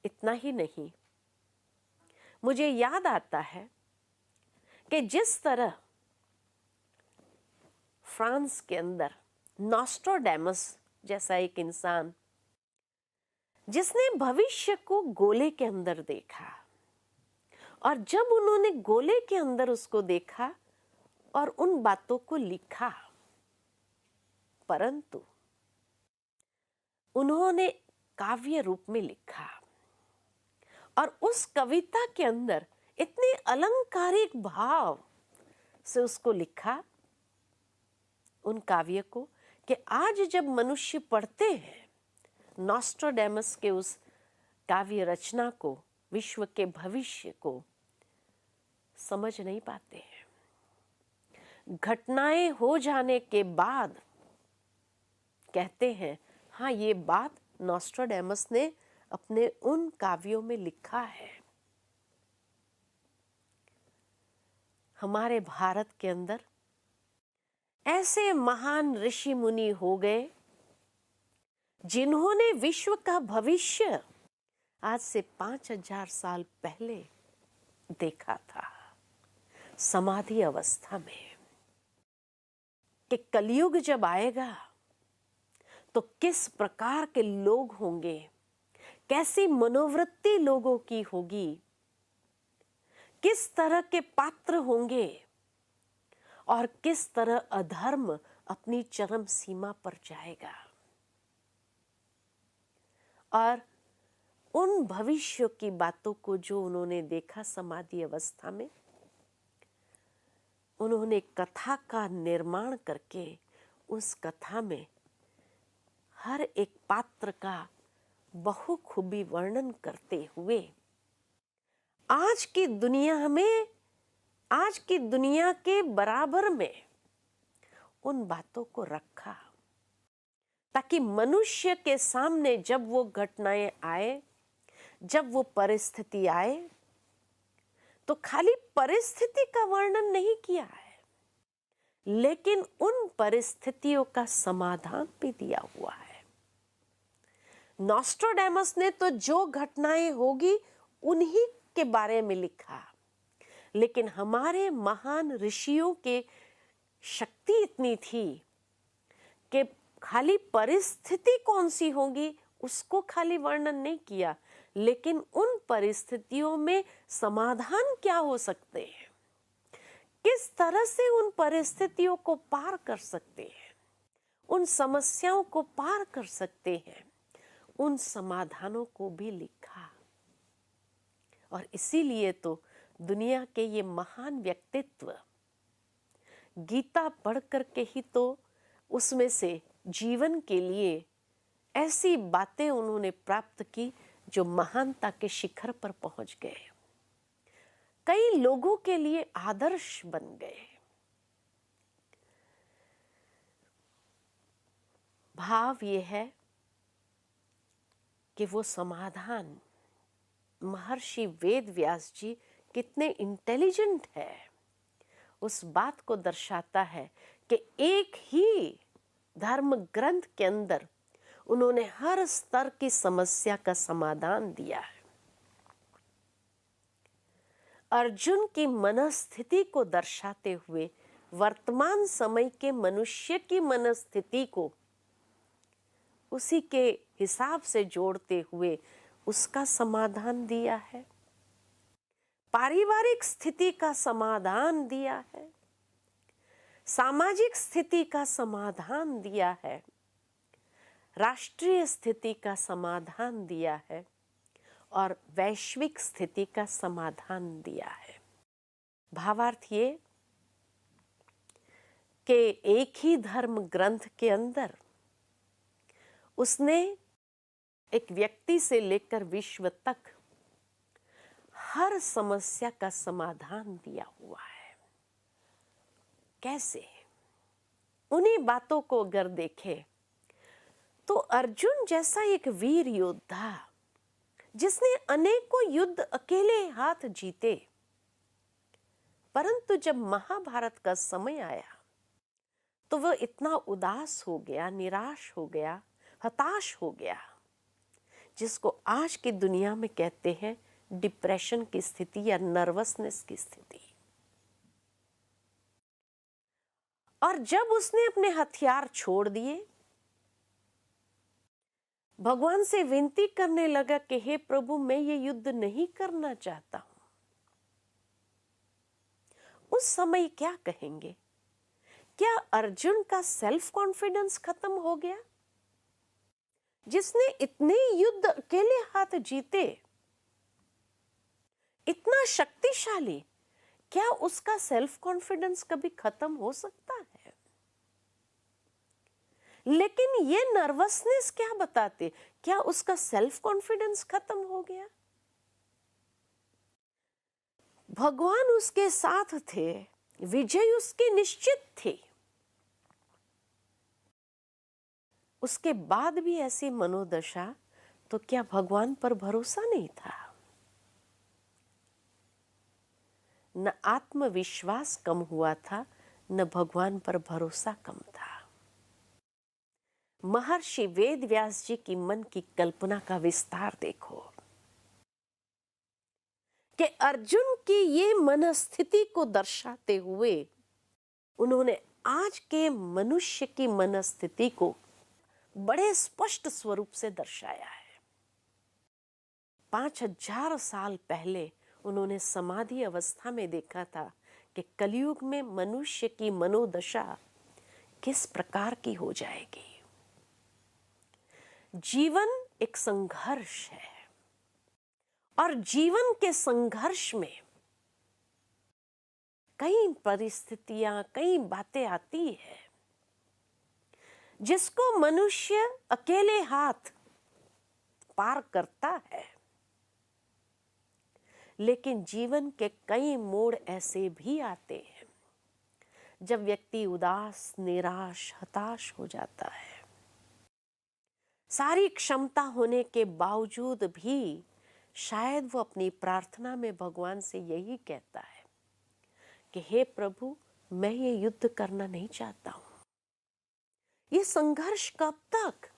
इतना ही नहीं, मुझे याद आता है कि जिस तरह फ्रांस के अंदर नॉस्ट्राडेमस जैसा एक इंसान, जिसने भविष्य को गोले के अंदर देखा, और जब उन्होंने गोले के अंदर उसको देखा और उन बातों को लिखा, परंतु उन्होंने काव्य रूप में लिखा और उस कविता के अंदर इतने अलंकारिक भाव से उसको लिखा, उन काव्य को, कि आज जब मनुष्य पढ़ते हैं नॉस्ट्राडेमस के उस काव्य रचना को, विश्व के भविष्य को समझ नहीं पाते हैं। घटनाएं हो जाने के बाद कहते हैं, हाँ, ये बात नॉस्ट्राडेमस ने अपने उन काव्यों में लिखा है। हमारे भारत के अंदर ऐसे महान ऋषि मुनि हो गए जिन्होंने विश्व का भविष्य आज से 5000 साल पहले देखा था, समाधि अवस्था में, कि कलयुग जब आएगा तो किस प्रकार के लोग होंगे, कैसी मनोवृत्ति लोगों की होगी, किस तरह के पात्र होंगे और किस तरह अधर्म अपनी चरम सीमा पर जाएगा। और उन भविष्य की बातों को जो उन्होंने देखा समाधि अवस्था में, उन्होंने कथा का निर्माण करके उस कथा में हर एक पात्र का बहुखूबी वर्णन करते हुए आज की दुनिया के बराबर में उन बातों को रखा, ताकि मनुष्य के सामने जब वो घटनाएं आए, जब वो परिस्थिति आए, तो खाली परिस्थिति का वर्णन नहीं किया है, लेकिन उन परिस्थितियों का समाधान भी दिया हुआ है। नॉस्ट्राडेमस ने तो जो घटनाएं होगी उन्हीं के बारे में लिखा, लेकिन हमारे महान ऋषियों के शक्ति इतनी थी कि खाली परिस्थिति कौन सी होगी उसको खाली वर्णन नहीं किया, लेकिन उन परिस्थितियों में समाधान क्या हो सकते हैं, किस तरह से उन परिस्थितियों को पार कर सकते हैं, उन समस्याओं को पार कर सकते हैं, उन समाधानों को भी लिखा। और इसीलिए तो दुनिया के ये महान व्यक्तित्व गीता पढ़ करके ही तो उसमें से जीवन के लिए ऐसी बातें उन्होंने प्राप्त की जो महानता के शिखर पर पहुंच गए, कई लोगों के लिए आदर्श बन गए। भाव ये है कि वो समाधान महर्षि वेद व्यास जी कितने इंटेलिजेंट है, उस बात को दर्शाता है कि एक ही धर्म ग्रंथ के अंदर उन्होंने हर स्तर की समस्या का समाधान दिया है। अर्जुन की मनस्थिति को दर्शाते हुए वर्तमान समय के मनुष्य की मनस्थिति को उसी के हिसाब से जोड़ते हुए उसका समाधान दिया है, पारिवारिक स्थिति का समाधान दिया है, सामाजिक स्थिति का समाधान दिया है, राष्ट्रीय स्थिति का समाधान दिया है और वैश्विक स्थिति का समाधान दिया है। भावार्थ ये कि एक ही धर्म ग्रंथ के अंदर उसने एक व्यक्ति से लेकर विश्व तक हर समस्या का समाधान दिया हुआ है। कैसे? उन्हीं बातों को अगर देखें तो अर्जुन जैसा एक वीर योद्धा जिसने अनेकों युद्ध अकेले हाथ जीते, परंतु जब महाभारत का समय आया तो वह इतना उदास हो गया, निराश हो गया, हताश हो गया जिसको आज की दुनिया में कहते हैं डिप्रेशन की स्थिति या नर्वसनेस की स्थिति। और जब उसने अपने हथियार छोड़ दिए, भगवान से विनती करने लगा कि हे प्रभु, मैं ये युद्ध नहीं करना चाहता हूं, उस समय क्या कहेंगे? क्या अर्जुन का सेल्फ कॉन्फिडेंस खत्म हो गया? जिसने इतने युद्ध अकेले हाथ जीते, इतना शक्तिशाली, क्या उसका सेल्फ कॉन्फिडेंस कभी खत्म हो सकता है? लेकिन ये नर्वसनेस क्या बताते? क्या उसका सेल्फ कॉन्फिडेंस खत्म हो गया? भगवान उसके साथ थे, विजय उसकी निश्चित थी। उसके बाद भी ऐसी मनोदशा, तो क्या भगवान पर भरोसा नहीं था? न आत्मविश्वास कम हुआ था, न भगवान पर भरोसा कम था। महर्षि वेदव्यास जी की मन की कल्पना का विस्तार देखो कि अर्जुन की ये मनस्थिति को दर्शाते हुए उन्होंने आज के मनुष्य की मनस्थिति को बड़े स्पष्ट स्वरूप से दर्शाया है। 5000 साल पहले उन्होंने समाधि अवस्था में देखा था कि कलयुग में मनुष्य की मनोदशा किस प्रकार की हो जाएगी। जीवन एक संघर्ष है और जीवन के संघर्ष में कई परिस्थितियां, कई बातें आती है जिसको मनुष्य अकेले हाथ पार करता है। लेकिन जीवन के कई मोड़ ऐसे भी आते हैं जब व्यक्ति उदास, निराश, हताश हो जाता है। सारी क्षमता होने के बावजूद भी शायद वो अपनी प्रार्थना में भगवान से यही कहता है कि हे प्रभु, मैं ये युद्ध करना नहीं चाहता हूं। ये संघर्ष कब तक?